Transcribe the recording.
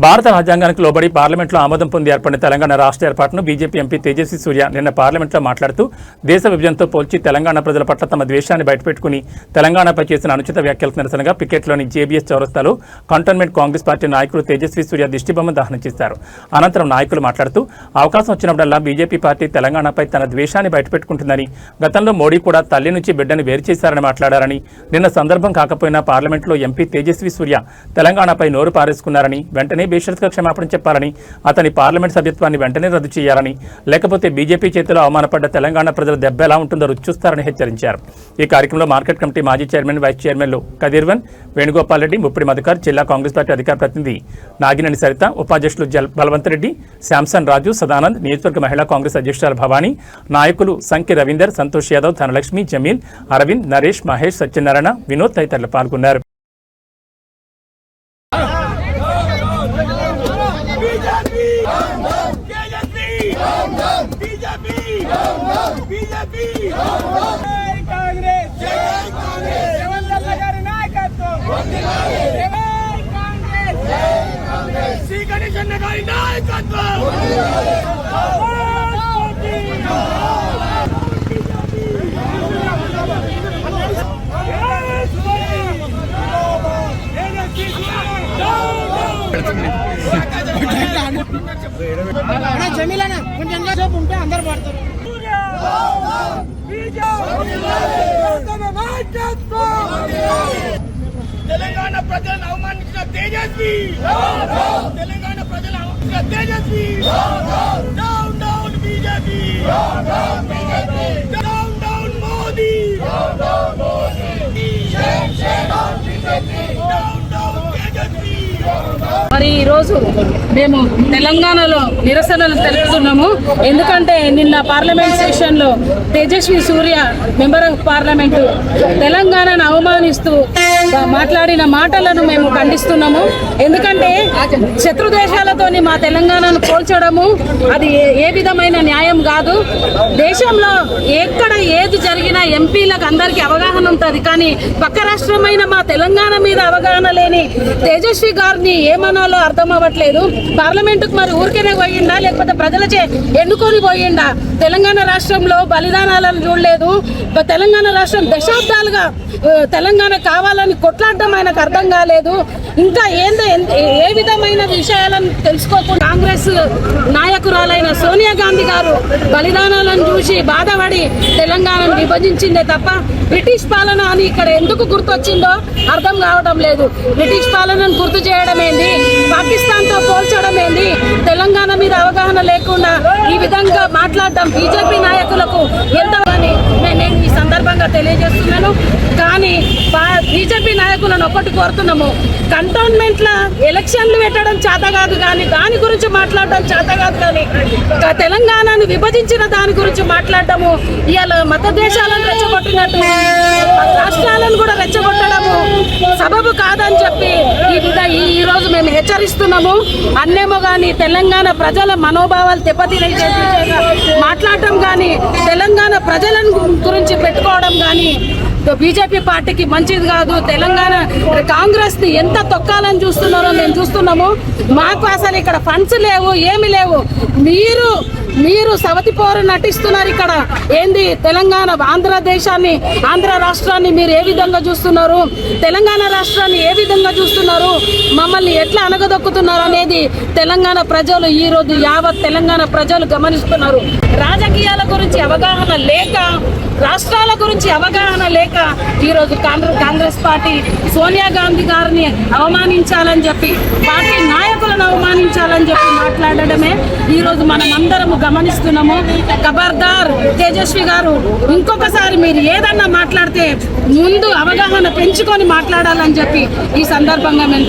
భారత రాజ్యాంగానికి లోబడి పార్లమెంట్లో ఆమోదం పొంది ఏర్పడిన తెలంగాణ రాష్ట్ర ఏర్పాటును బీజేపీ ఎంపీ తేజస్వి సూర్య నిన్న పార్లమెంట్లో మాట్లాడుతూ దేశ విభజనతో పోల్చి తెలంగాణ ప్రజల పట్ల తమ ద్వేషాన్ని బయటపెట్టుకుని తెలంగాణపై చేసిన అనుచిత వ్యాఖ్యలకు నిరసనగా పికెట్లోని జేబీఎస్ చౌరస్తాలో కంటోన్మెంట్ కాంగ్రెస్ పార్టీ నాయకులు తేజస్వి సూర్య దిష్టిబొమ్మ దహనం చేశారు. అనంతరం నాయకులు మాట్లాడుతూ అవకాశం వచ్చినప్పుడల్లా బీజేపీ పార్టీ తెలంగాణపై తన ద్వేషాన్ని బయటపెట్టుకుంటుందని, గతంలో మోడీ కూడా తల్లి నుంచి బిడ్డను వేరు చేశారని మాట్లాడారని, నిన్న సందర్భం కాకపోయినా పార్లమెంట్లో ఎంపీ తేజస్వి సూర్య తెలంగాణపై నోరు పారేసుకున్నారని, వెంటనే బేషరతుగా క్షమాపణ చెప్పాలని, అతని పార్లమెంట్ సభ్యత్వాన్ని వెంటనే రద్దు చేయాలని, లేకపోతే బీజేపీ చేతిలో అవమానపడ్డ తెలంగాణ ప్రజల దెబ్బ ఎలా ఉంటుందో రుచి చూస్తారని హెచ్చరించారు. ఈ కార్యక్రమంలో మార్కెట్ కమిటీ మాజీ చైర్మన్, వైస్ చైర్మన్లు కదీర్వన్, వేణుగోపాల్ రెడ్డి, ముప్పిడి మధుకర్, జిల్లా కాంగ్రెస్ పార్టీ అధికార ప్రతినిధి నాగినేని సరిత, ఉపాధ్యక్షులు బలవంత్ రెడ్డి, శాంసన్ రాజు, సదానంద్, నియోజకవర్గ మహిళా కాంగ్రెస్ అధ్యక్షురాలు భవానీ, నాయకులు సంఖ్య రవీందర్, సంతోష్ యాదవ్, ధనలక్ష్మి, జమీల్, అరవింద్, నరేష్, మహేష్, సత్యనారాయణ, వినోద్ తదితరులు పాల్గొన్నారు. జమీలనా కొంచెం సేపు ఉంటే అందరు పడతారు. తెలంగాణ ప్రజలను అవమానించిన తేజస్వి, తెలంగాణ ప్రజలు అవమానించిన Tejaswi, down down BJP, down down Modi, down down Tejaswi. మరి ఈరోజు మేము తెలంగాణలో నిరసనలు తెలుపుతున్నాము. ఎందుకంటే నిన్న పార్లమెంట్ సెషన్లో తేజస్వి సూర్య మెంబర్ ఆఫ్ పార్లమెంటు తెలంగాణను అవమానిస్తూ మాట్లాడిన మాటలను మేము ఖండిస్తున్నాము. ఎందుకంటే శత్రు దేశాలతోని మా తెలంగాణను పోల్చడము అది ఏ విధమైన న్యాయం కాదు. దేశంలో ఎక్కడ ఏది జరిగినా ఎంపీలకు అందరికీ అవగాహన ఉంటుంది, కానీ పక్క రాష్ట్రమైన మా తెలంగాణ మీద అవగాహన లేని తేజస్వి గారిని ఏమనాలో అర్థం అవ్వట్లేదు. పార్లమెంటుకు మరి ఊరికేనే పోయిండా, లేకపోతే ప్రజలచే ఎన్నుకొని పోయిండా? తెలంగాణ రాష్ట్రంలో బలిదానాలను చూడలేదు. తెలంగాణ రాష్ట్రం దశాబ్దాలుగా తెలంగాణ కావాలని కొట్లాడడం ఆయనకు అర్థం కాలేదు. ఇంకా ఏ విధమైన విషయాలను తెలుసుకోకుండా కాంగ్రెస్ నాయకురాలైన సోనియా గాంధీ గారు బలిదానాలను చూసి బాధపడి తెలంగాణను విభజించిందే తప్ప బ్రిటిష్ పాలన అని ఇక్కడ ఎందుకు గుర్తొచ్చిందో అర్థం కావడం లేదు. బ్రిటిష్ పాలనను గుర్తు చేయడం ఏంది, పాకిస్తాన్తో పోల్చడం ఏంది, తెలంగాణ మీద అవగాహన లేకుండా ఈ విధంగా మాట్లాడడం బీజేపీ నాయకులకు ఎంత అని నేను ఈ సందర్భంగా తెలియజేస్తున్నాను. కానీ బీజేపీ నాయకులను ఒక్కటి కోరుతున్నాము, కంటోన్మెంట్ల ఎలక్షన్లు పెట్టడం చేత కాదు, కానీ దాని గురించి మాట్లాడడం చేత కాదు, కానీ తెలంగాణను విభజించిన దాని గురించి మాట్లాడటము ఇవాళ మత దేశాలను రెచ్చగొట్టినట్టు రాష్ట్రాలను కూడా రెచ్చగొట్టడము సబబు కాదని చెప్పి ఈ రోజు మేము హెచ్చరిస్తున్నాము. అన్నేమో కానీ తెలంగాణ ప్రజల మనోభావాలు దెబ్బతినే మాట్లాడటం కానీ, తెలంగాణ ప్రజలను గురించి పెట్టుకోవడం కానీ బీజేపీ పార్టీకి మంచిది కాదు. తెలంగాణ కాంగ్రెస్ ని ఎంత తొక్కాలని చూస్తున్నారో మేము చూస్తున్నాము. మాకు అసలు ఇక్కడ ఫండ్స్ లేవు, ఏమి లేవు. మీరు సవతి పోరు నటిస్తున్నారు. ఇక్కడ ఏంది తెలంగాణ ఆంధ్ర రాష్ట్రాన్ని మీరు ఏ విధంగా చూస్తున్నారు, తెలంగాణ రాష్ట్రాన్ని ఏ విధంగా చూస్తున్నారు, మమ్మల్ని ఎట్లా అనగదొక్కుతున్నారు అనేది తెలంగాణ ప్రజలు ఈ రోజు యావత్ తెలంగాణ ప్రజలు గమనిస్తున్నారు. రాజకీయాల గురించి అవగాహన లేక, రాష్ట్రాల గురించి అవగాహన లేక ఈరోజు కాంగ్రెస్ పార్టీ సోనియా గాంధీ గారిని అవమానించాలని చెప్పి, పార్టీ నాయకులను అవమానించాలని చెప్పి మాట్లాడడమే ఈరోజు మనం అందరము గమనిస్తున్నాము. ఖబర్దార్ తేజస్వి గారు, ఇంకొకసారి మీరు ఏదన్నా మాట్లాడితే ముందు అవగాహన పెంచుకొని మాట్లాడాలని చెప్పి ఈ సందర్భంగా మేము